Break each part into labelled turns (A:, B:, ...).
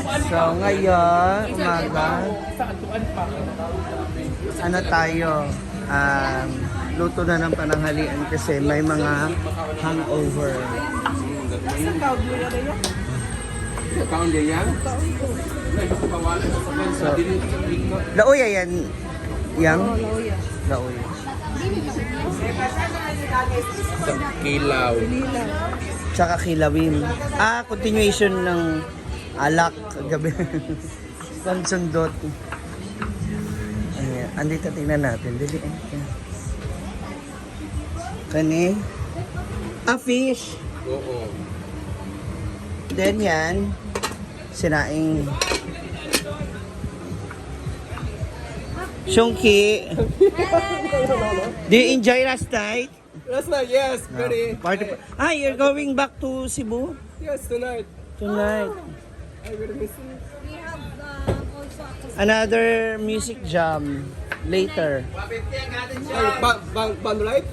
A: So ngayon, umaga, ano tayo, luto na ng pananghalian kasi may mga hangover. So, laoya yan. Yang? Laoya.
B: Kilaw.
A: Tsaka kilawin. Continuation ng alak gabi. Pansundot. Ayan, andito tingnan natin. Dili. Kani? Fish.
B: Oo.
A: Then yan, sinaing Shungki. Do you enjoy last night?
B: Last night, yes, very.
A: You're going back to Cebu?
B: Yes, tonight.
A: Tonight.
B: I will miss you.
C: We have also
A: Another music jam later.
B: Band, right?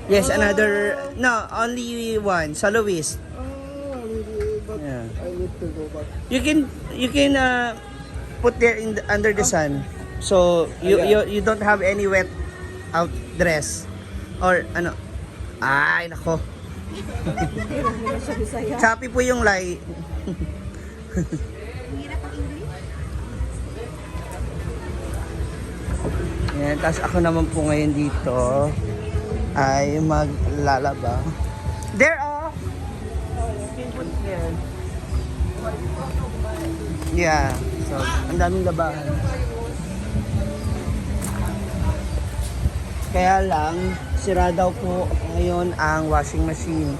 A: Yes, another. No, only one. Soloist.
B: But
A: Yeah.
B: I need to go back.
A: You can put there under the sun. So you don't have any wet out dress or ano. Ay nako. Sabi po yung light. Yan, tapos ako naman po ngayon dito ay maglalaba. There Yeah, so ang daming labahan. Kaya lang, sira daw po ngayon ang washing machine.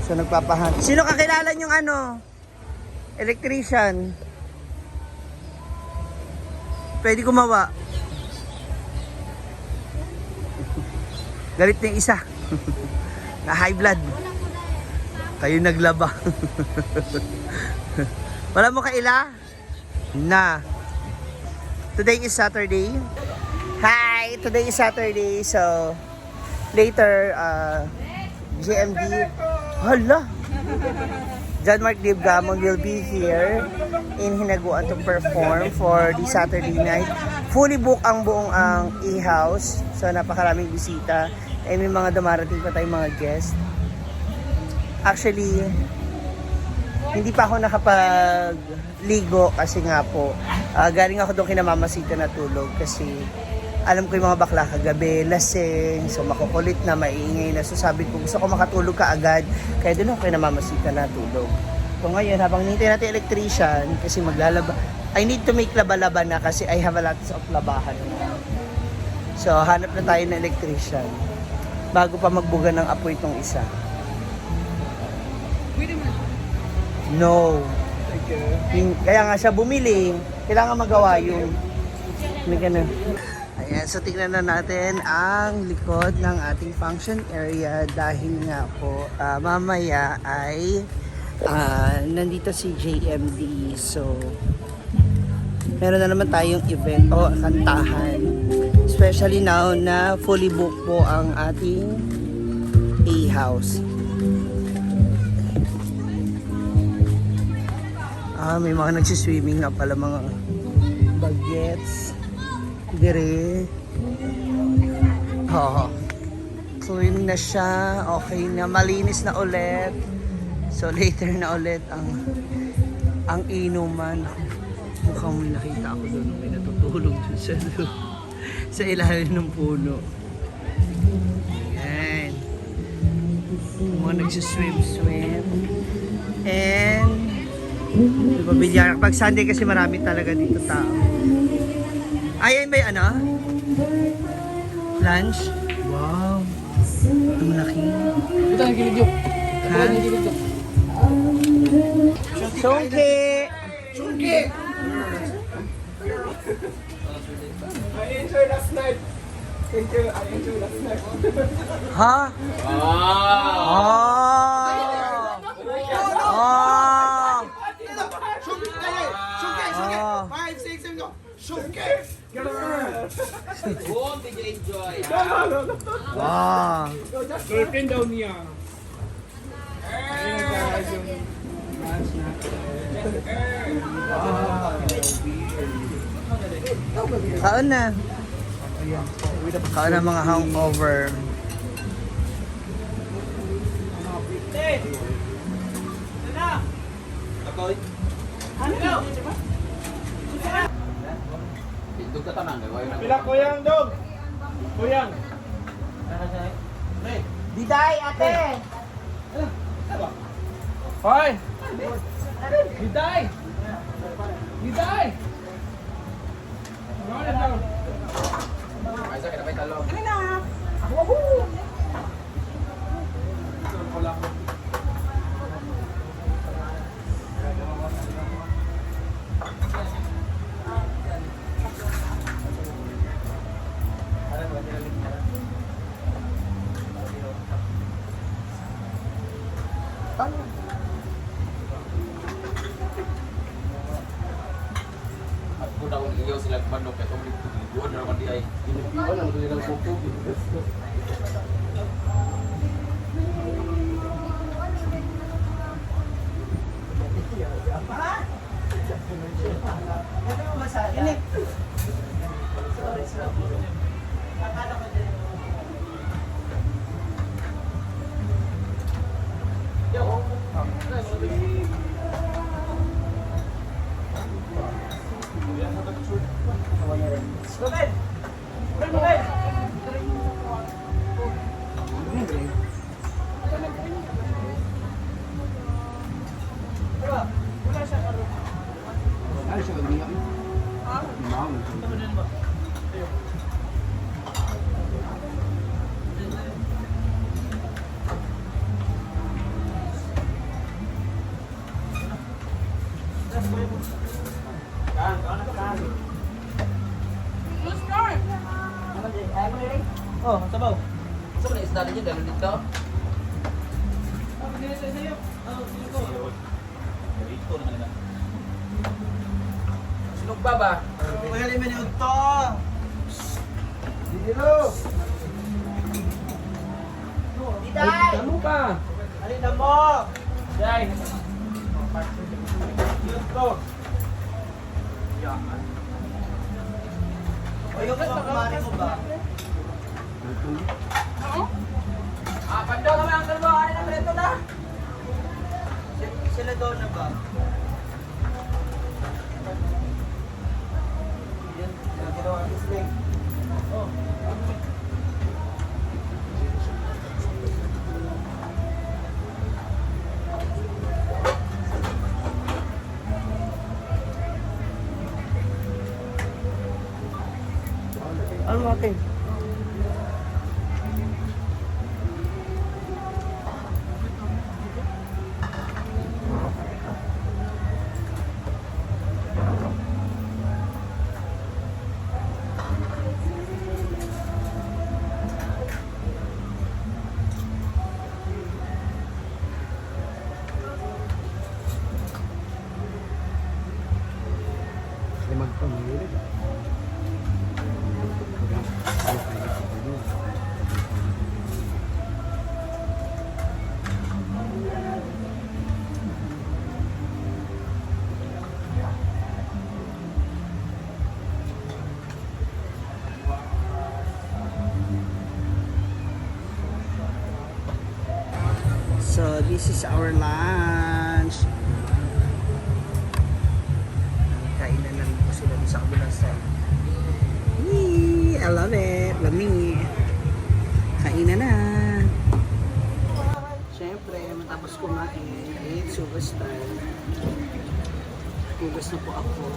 A: So nagpapahan. Sino kakilala yung electrician? Pwede kumawa. Galit na yung isa. Na high blood. Kayo naglaba. Wala mo kaila? Na. Today is Saturday. Hi! Today is Saturday. So, later, GMD. Hala! John Mark Dave Gamon will be here in Hinaguan to perform for the Saturday night. Fully book ang buong E-house. So, napakaraming bisita. Eh, may mga dumarating pa tayong mga guests. Actually, hindi pa ako nakapag-ligo kasi nga po, galing ako doon kinamamasita na tulog kasi alam ko yung mga bakla kagabi, lasing, so makukulit na, maiingay na. So sabi ko, gusto ko makatulog ka agad, kaya doon ako kinamamasita na tulog. So ngayon, habang nintay natin electrician, kasi maglalaba, I need to make laba-laba na kasi I have a lot of labahan. So hanap na tayo ng electrician bago pa magbuga ng apoy itong isa. No. Kaya nga siya bumili. Kailangan magawa yung may ganun. Ayan, so tingnan na natin ang likod ng ating function area dahil nga po mamaya ay nandito si JMD. So meron na naman tayong event o kantahan. Especially now na fully booked po ang ating A-house. May mga nagsiswimming na pala, mga bagets. Dire. Clean na siya. Okay na. Malinis na ulit. So later na ulit ang inuman. Mukhang may nakita ako doon. May natutulog doon sa ilalim ng puno. Ayan. Mga nagsiswim. And Bilyar. Pag Sunday kasi marami talaga dito tao. Ayan ba yung lunch? Wow. Ang laki.
B: Ito ang gilid yun.
A: Ha? Chungki!
B: Chungki! I enjoyed last night. Thank you. I enjoyed last night.
A: Ha? Wow.
B: Girlfriend daw niya. Ayun guys, yung match na.
A: Kaon na. Kaon na mga hangover.
B: Pila kuyang dog. Kuyang.
A: Diday, ate!
B: Hoy. Giday. Giday. Ano na daw? Ay sa kinapay talong. Ano na? Woohoo!
D: At kung akong iyaw sila manok, kaya kung liguan naman di ay inipiwan ang kanilang kukog.
A: Ini. Oh, sabaw.
D: Saan mo na isda ninyo? Dalo dito? Sinog pa ba?
A: Magaling man yung to.
B: Dilo.
A: Diday!
B: Ano ka?
A: Alin na mo?
B: Jai. Dito.
A: O yung kumari mo ba?
D: Pando kami ang dalawa. Ano na preto na?
A: Sila doon na ba? Yan, yung ginawa ang snake. Oh. Ano natin? So this is our lunch. Kainan na po sila sa kabilang side. Yee, I love it. Lami. Kainan na. Siyempre, matapos kumain, it's hugas time. Hugas na po ako.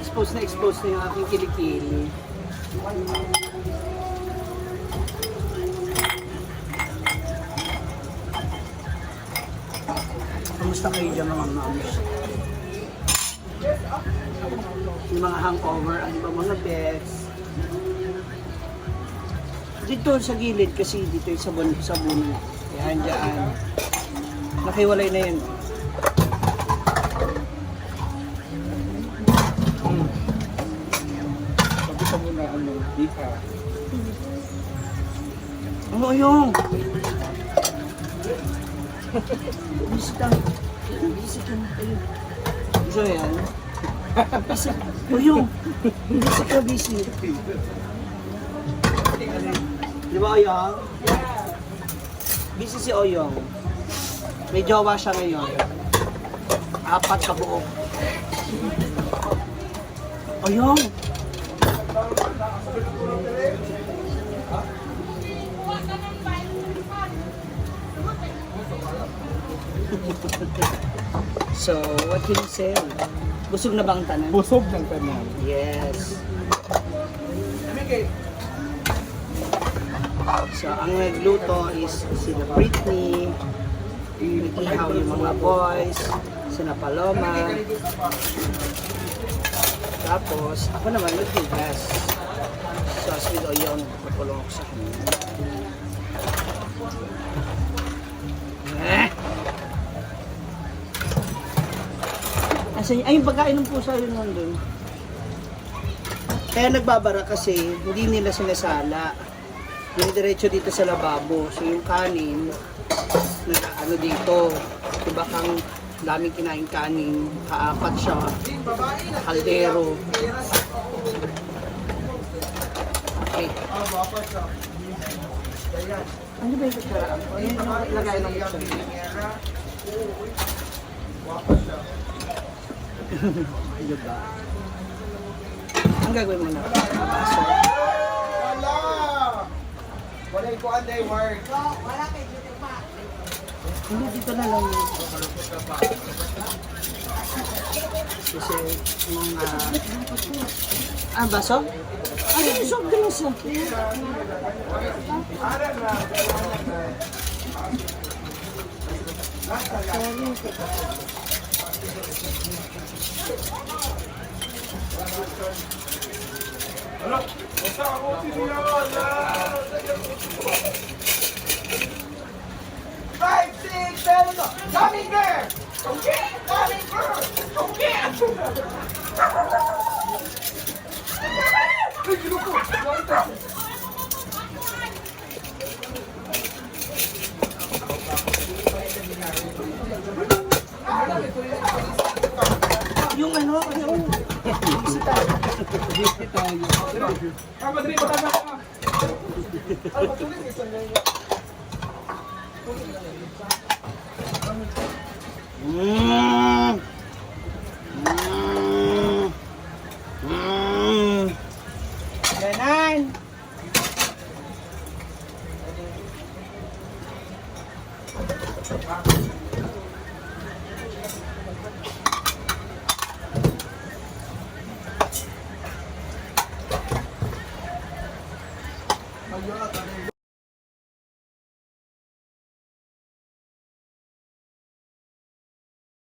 A: Expose na yung aking kilikili. Kamusta kayo dyan mga moms? Yung mga hangover, ano ba mga beds? Dito sa gilid kasi dito yung sabon. Yan dyan. Nakiwalay na yan. Ano yung? Busy ka. Busy ka na. Ayun. Gusto mo yan? Busy. Uyong. Busy ka, busy. Di ba, Oyong? Busy si Oyong. May jowa siya ngayon. 4 sa buo. Oyong! So, what can you say? Busog na bang tanan?
B: Busog ng tanan.
A: Yes. So, ang nagluto is sila Britney, nag-ihaw yung mga boys, sina Paloma. Tapos, ako naman naghigas. So, as with Oyong, papulong ako sa kanya. Ay, yung pagkain ng pusa yun nandun. Kaya nagbabara kasi hindi nila sinasala. Yung diretso dito sa lababo. So yung kanin, ano dito, diba kang daming kinain kanin, kaapat siya, kaldero. Okay. Ano ba yung kutsaraan? Ano yung lagay ng kutsaraan? Diba? Ang gagawin mo na? Baso.
B: Wala! Wala yung kuhan na yung work.
A: Hindi, dito na lang. Kasi mga... baso? Ay, soft drinks ah.
B: Five, six, seven, coming there! Okay, coming there! Okay!
A: Yung ano, bisita.
B: Madrid, patama ka!
A: Ganan.